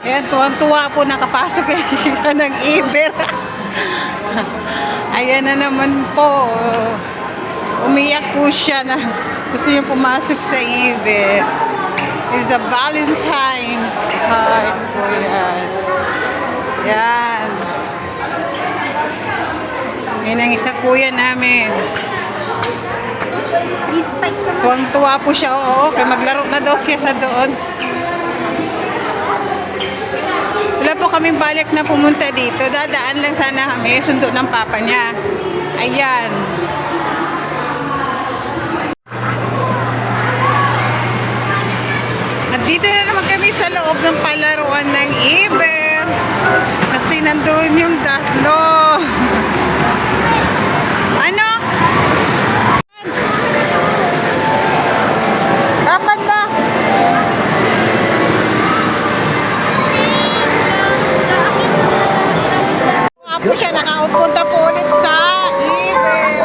Ayan, tuwang-tuwa po nakapasok siya ng Iber. Ayan na naman po. Umiyak po siya na gusto niya pumasok sa Iber. It's a Valentine's card po yan. Yan. Yan ang isang kuya namin. Tuwang-tuwa po siya. Oo, kaya maglaro na daw siya sa doon. Wala po kaming balik na pumunta dito. Dadaan lang sana kami. Sundo ng papa niya. Ayan. At dito na naman kami sa loob ng palaruan ng Iber. Kasi nandun yung tatlo. Ano? Kapan na? Ako siya nakaupunta po ulit sa Iber.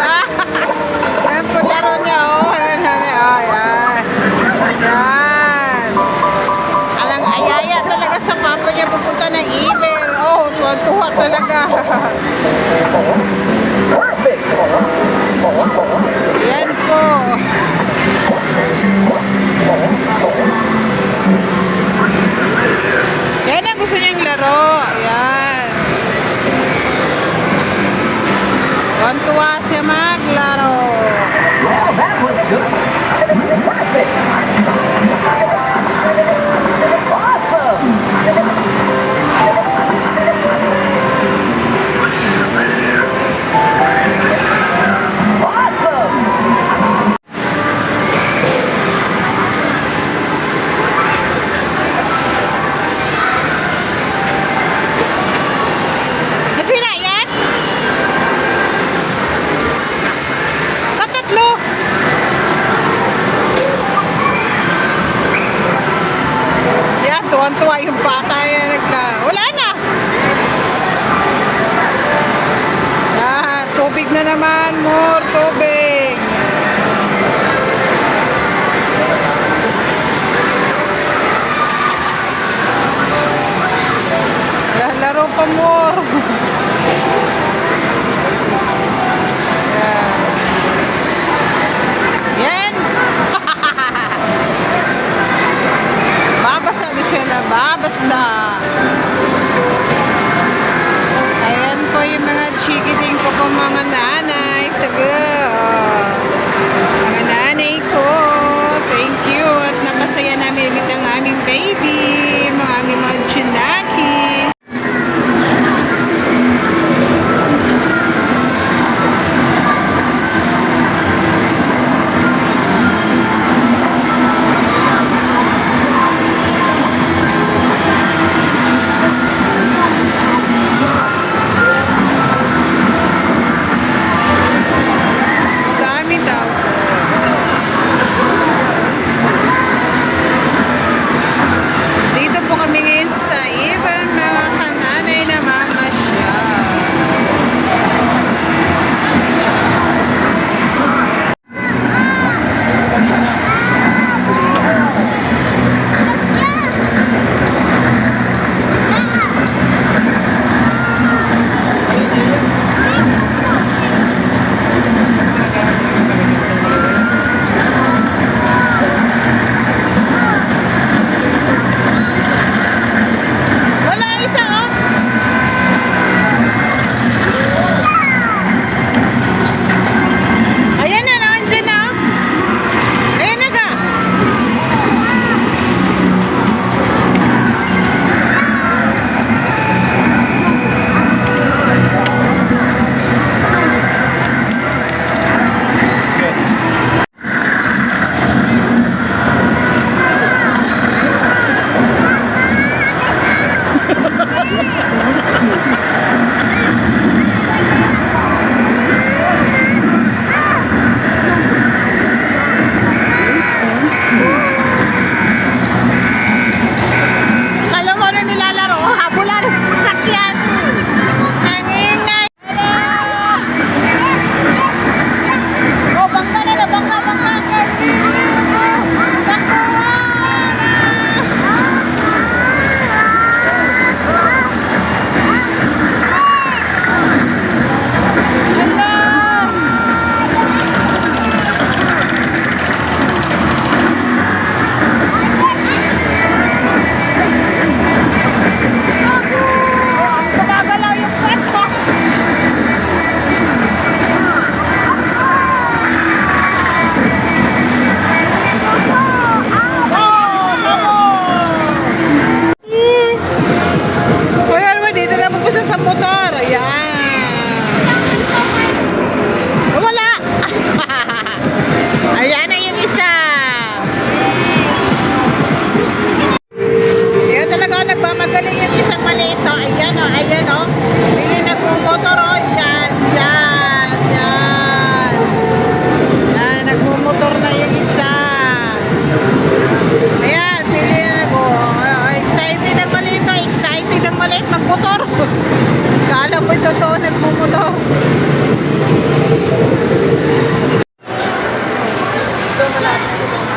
Ayan po laro niya. Oh, ayan. Ayan. Alang ayaya talaga sa papa niya pupunta ng Iber. Oh, tuwa talaga. Ayan po. Yan ang gusto niyang laro. Ayan. Tuwa siya maglaro. Well, that was good. Perfect. Awesome. Nasira yan? Katatlo. Yan, tuwan-tuwa yung bata yan. Wala na. Yan, tubig na naman. More tubig. Yan, laro pa more. Yan. Yan. Babasa na siya na babasa. Ayan po yung mga chikiting ko po mga nanay. Sagot. Mga nanay ko. Thank you. At napasaya namin ulit ang aming baby. Mga aming mga chinakis. nagmotor. Kala mo'y totoo nagmumotor. Ito malapit.